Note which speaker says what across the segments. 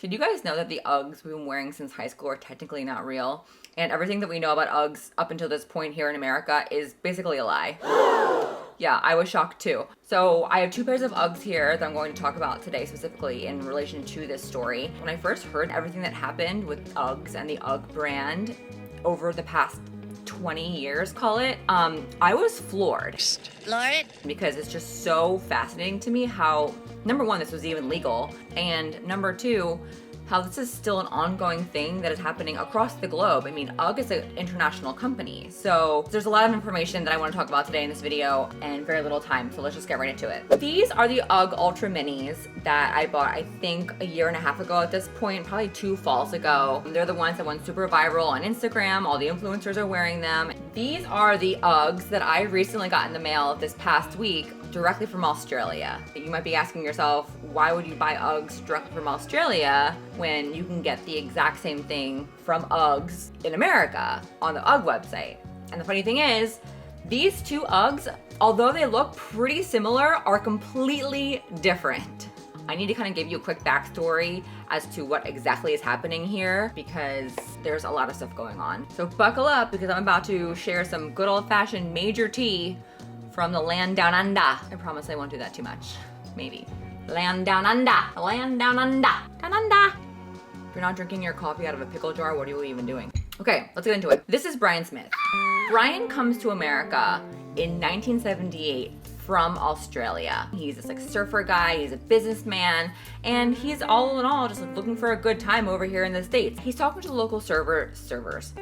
Speaker 1: Did you guys know that the Uggs we've been wearing since high school are technically not real? And everything that we know about Uggs up until this point here in America is basically a lie. Yeah, I was shocked too. So I have 2 pairs of Uggs here that I'm going to talk about today specifically in relation to this story. When I first heard everything that happened with Uggs and the Ugg brand over the past 20 years, call it, I was floored. Because it's just so fascinating to me how, number one, this was even legal, and number two, how this is still an ongoing thing that is happening across the globe. I mean, UGG is an international company, so there's a lot of information that I want to talk about today in this video and very little time, so let's just get right into it. These are the UGG Ultra Minis that I bought, I think, 1.5 years ago at this point, probably 2 falls ago. They're the ones that went super viral on Instagram. All the influencers are wearing them. These are the Uggs that I recently got in the mail this past week directly from Australia. You might be asking yourself, why would you buy Uggs directly from Australia when you can get the exact same thing from Uggs in America on the UGG website? And the funny thing is, these 2 Uggs, although they look pretty similar, are completely different. I need to kind of give you a quick backstory as to what exactly is happening here because there's a lot of stuff going on. So buckle up because I'm about to share some good old-fashioned major tea from the land down under. I promise I won't do that too much. Maybe. Land down under. Land down under. Down under. If you're not drinking your coffee out of a pickle jar, what are you even doing? Okay, let's get into it. This is Brian Smith. Brian comes to America in 1978 from Australia. He's this like surfer guy, he's a businessman, and he's all in all just like looking for a good time over here in the States. He's talking to the local surfers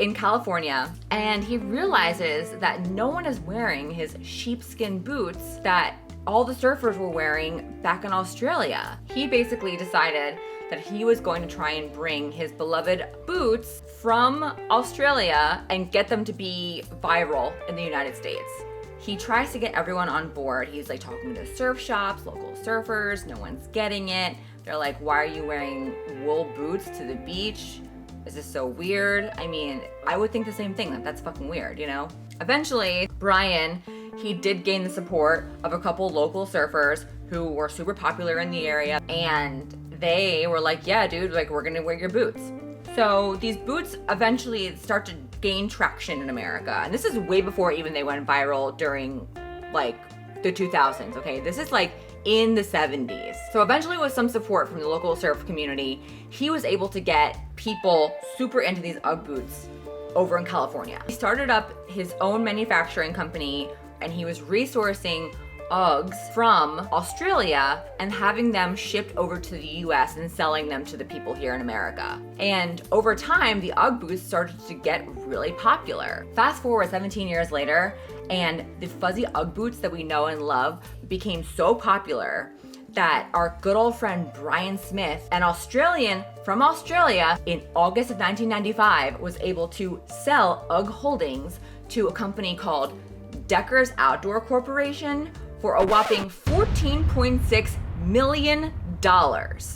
Speaker 1: in California, and he realizes that no one is wearing his sheepskin boots that all the surfers were wearing back in Australia. He basically decided that he was going to try and bring his beloved boots from Australia and get them to be viral in the United States. He tries to get everyone on board. He's like talking to surf shops, local surfers, no one's getting it. They're like, why are you wearing wool boots to the beach? Is this so weird? I mean, I would think the same thing, that's fucking weird, you know? Eventually, Brian, he did gain the support of a couple local surfers who were super popular in the area, and they were like, yeah, dude, like we're gonna wear your boots. So these boots eventually start to gain traction in America. And this is way before even they went viral during like the 2000s, okay? This is like in the 70s. So eventually with some support from the local surf community, he was able to get people super into these UGG boots over in California. He started up his own manufacturing company and he was resourcing Uggs from Australia and having them shipped over to the US and selling them to the people here in America. And over time, the Ugg boots started to get really popular. Fast forward 17 years later, and the fuzzy Ugg boots that we know and love became so popular that our good old friend Brian Smith, an Australian from Australia, in August of 1995 was able to sell Ugg holdings to a company called Deckers Outdoor Corporation for a whopping $14.6 million.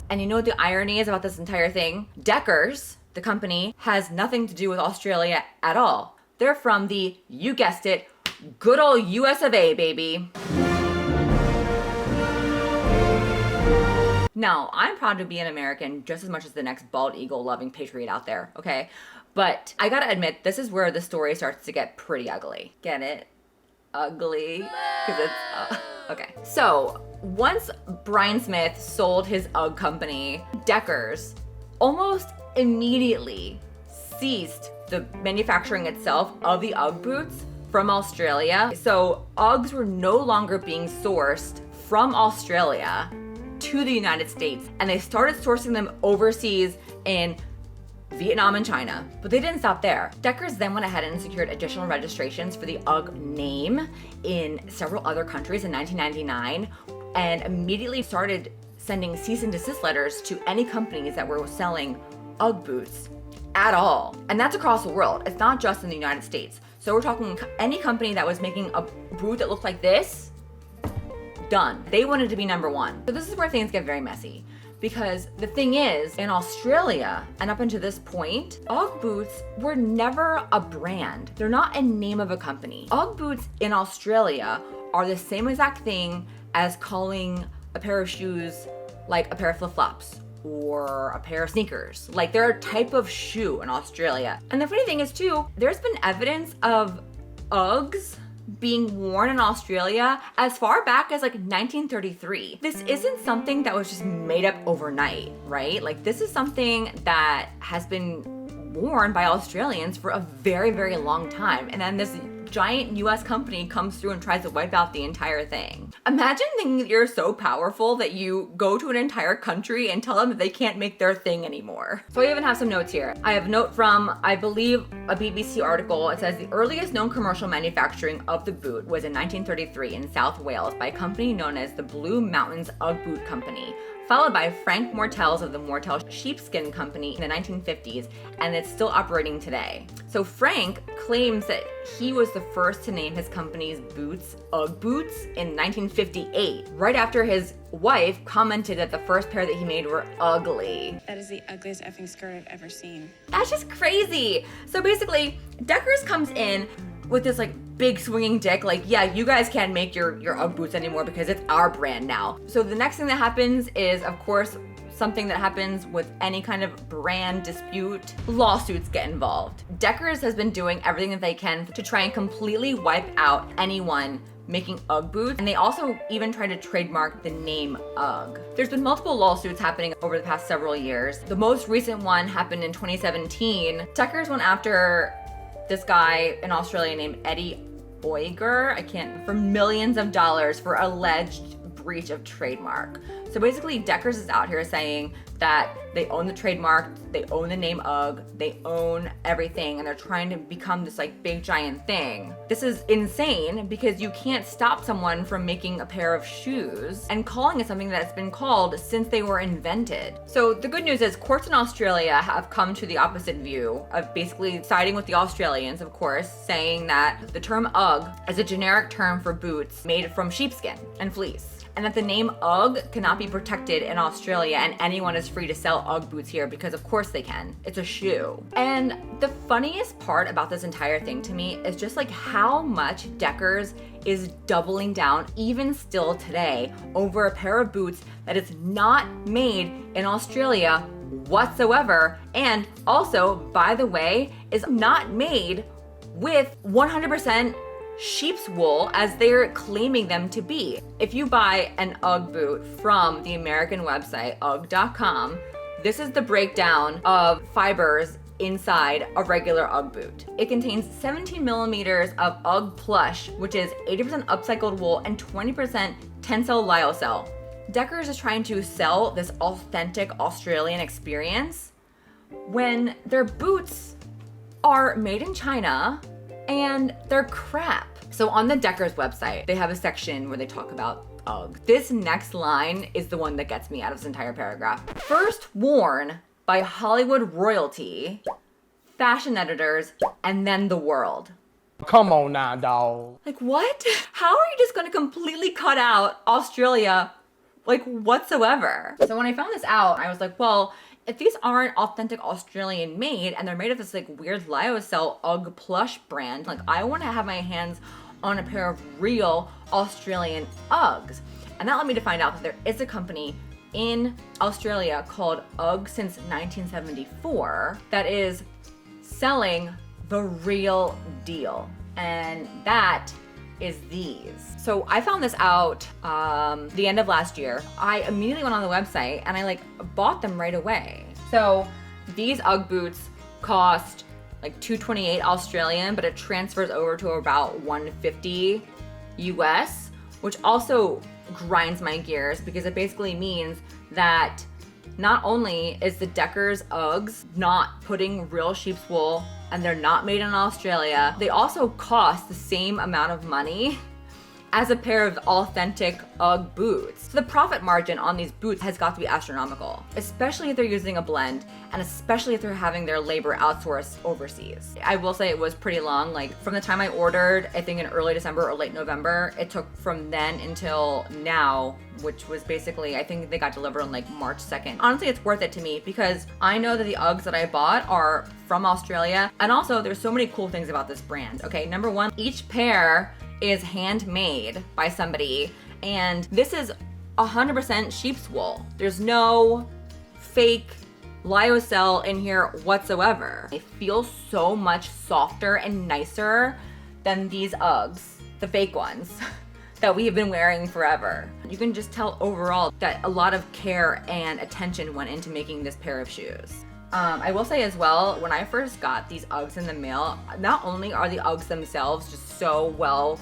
Speaker 1: And you know what the irony is about this entire thing? Deckers, the company, has nothing to do with Australia at all. They're from the, you guessed it, good old US of A, baby. Now, I'm proud to be an American just as much as the next bald eagle loving patriot out there, okay? But I gotta admit, this is where the story starts to get pretty ugly. Get it? Ugly, because it's okay. So once Brian Smith sold his UGG company, Deckers almost immediately ceased the manufacturing itself of the UGG boots from Australia. So UGGs were no longer being sourced from Australia to the United States, and they started sourcing them overseas in Vietnam and China, but they didn't stop there. Deckers then went ahead and secured additional registrations for the UGG name in several other countries in 1999 and immediately started sending cease and desist letters to any companies that were selling UGG boots at all. And that's across the world. It's not just in the United States. So we're talking any company that was making a boot that looked like this, done. They wanted to be number one. So this is where things get very messy. Because the thing is, in Australia, and up until this point, UGG boots were never a brand. They're not a name of a company. UGG boots in Australia are the same exact thing as calling a pair of shoes like a pair of flip-flops or a pair of sneakers. Like they're a type of shoe in Australia. And the funny thing is too, there's been evidence of Uggs being worn in Australia as far back as like 1933. This isn't something that was just made up overnight, right? Like this is something that has been worn by Australians for a very, very long time. And then this giant US company comes through and tries to wipe out the entire thing. Imagine thinking that you're so powerful that you go to an entire country and tell them that they can't make their thing anymore. So I even have some notes here. I have a note from, I believe, a BBC article. It says the earliest known commercial manufacturing of the boot was in 1933 in South Wales by a company known as the Blue Mountains Ugg Boot Company, followed by Frank Mortels of the Mortel Sheepskin Company in the 1950s, and it's still operating today. So Frank claims that he was the first to name his company's boots Ugg boots in 1958, right after his wife commented that the first pair that he made were ugly.
Speaker 2: That is the ugliest effing skirt I've ever seen.
Speaker 1: That's just crazy. So basically, Deckers comes in with this like big swinging dick, like, yeah, you guys can't make your Ugg boots anymore because it's our brand now. So the next thing that happens is, of course, something that happens with any kind of brand dispute, lawsuits get involved. Deckers has been doing everything that they can to try and completely wipe out anyone making Ugg boots, and they also even tried to trademark the name Ugg. There's been multiple lawsuits happening over the past several years. The most recent one happened in 2017. Deckers went after this guy in Australia named Eddie Oyger, for millions of dollars for alleged breach of trademark. So basically, Deckers is out here saying that they own the trademark, they own the name Ugg, they own everything, and they're trying to become this like big giant thing. This is insane because you can't stop someone from making a pair of shoes and calling it something that's been called since they were invented. So the good news is courts in Australia have come to the opposite view of basically siding with the Australians, of course, saying that the term Ugg is a generic term for boots made from sheepskin and fleece, and that the name Ugg cannot be protected in Australia and anyone is free to sell Ugg boots here because of course they can. It's a shoe. And the funniest part about this entire thing to me is just like how much Deckers is doubling down even still today over a pair of boots that is not made in Australia whatsoever, and also, by the way, is not made with 100% sheep's wool as they're claiming them to be. If you buy an Ugg boot from the American website, ugg.com, this is the breakdown of fibers inside a regular Ugg boot. It contains 17 millimeters of Ugg plush, which is 80% upcycled wool and 20% tensile lyocell. Deckers is trying to sell this authentic Australian experience when their boots are made in China and they're crap. So on the Deckers website, they have a section where they talk about Ugg. This next line is the one that gets me out of this entire paragraph. First worn by Hollywood royalty, fashion editors, and then the world.
Speaker 3: Come on now, dawg.
Speaker 1: Like what? How are you just gonna completely cut out Australia, like whatsoever? So when I found this out, I was like, well, if these aren't authentic Australian made and they're made of this like weird lyocell Ugg plush brand, like I want to have my hands on a pair of real Australian Uggs. And that led me to find out that there is a company in Australia called Ugg Since 1974 that is selling the real deal. And that is these. So I found this out the end of last year. I immediately went on the website and I like bought them right away. So these Ugg boots cost like $228 Australian, but it transfers over to about $150 US, which also grinds my gears because it basically means that not only is the Deckers Uggs not putting real sheep's wool and they're not made in Australia, they also cost the same amount of money as a pair of authentic Ugg boots. So the profit margin on these boots has got to be astronomical, especially if they're using a blend and especially if they're having their labor outsourced overseas. I will say it was pretty long. Like from the time I ordered, I think in early December or late November, it took from then until now, which was basically, I think they got delivered on like March 2nd. Honestly, it's worth it to me because I know that the Uggs that I bought are from Australia. And also there's so many cool things about this brand. Okay, number one, each pair is handmade by somebody. And this is 100% sheep's wool. There's no fake lyocell in here whatsoever. They feel so much softer and nicer than these Uggs, the fake ones, that we have been wearing forever. You can just tell overall that a lot of care and attention went into making this pair of shoes. I will say as well, when I first got these Uggs in the mail, not only are the Uggs themselves just so well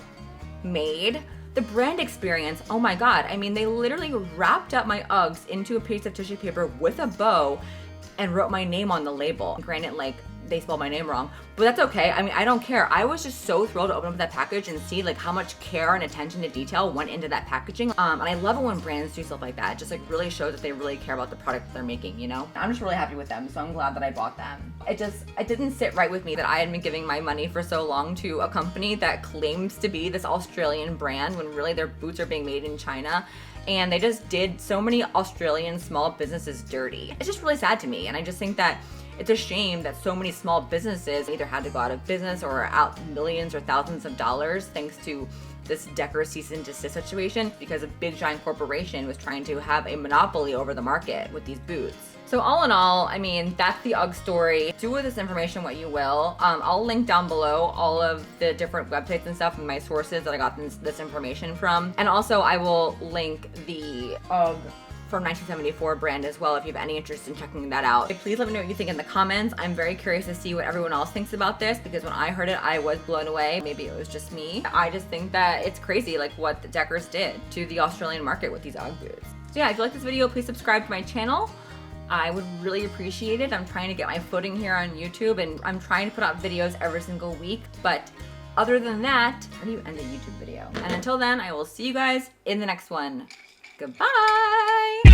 Speaker 1: made, the brand experience, oh my God. I mean, they literally wrapped up my Uggs into a piece of tissue paper with a bow and wrote my name on the label. Granted, like, they spelled my name wrong, but that's okay. I mean, I don't care. I was just so thrilled to open up that package and see like how much care and attention to detail went into that packaging. And I love it when brands do stuff like that. It just like really shows that they really care about the product that they're making, you know? I'm just really happy with them, so I'm glad that I bought them. It didn't sit right with me that I had been giving my money for so long to a company that claims to be this Australian brand when really their boots are being made in China. And they just did so many Australian small businesses dirty. It's just really sad to me, and I just think that it's a shame that so many small businesses either had to go out of business or are out millions or thousands of dollars thanks to this Decker cease and desist situation because a big giant corporation was trying to have a monopoly over the market with these boots. So all in all, I mean, that's the Ugg story. Do with this information what you will. I'll link down below all of the different websites and stuff and my sources that I got this information from. And also I will link the Ugg from 1974 brand as well if you have any interest in checking that out. Please let me know what you think in the comments. I'm very curious to see what everyone else thinks about this because when I heard it, I was blown away. Maybe it was just me. I just think that it's crazy like what the Deckers did to the Australian market with these Ugg boots. So yeah, if you like this video, please subscribe to my channel. I would really appreciate it. I'm trying to get my footing here on YouTube and I'm trying to put out videos every single week. But other than that, how do you end a YouTube video? And until then, I will see you guys in the next one. Goodbye!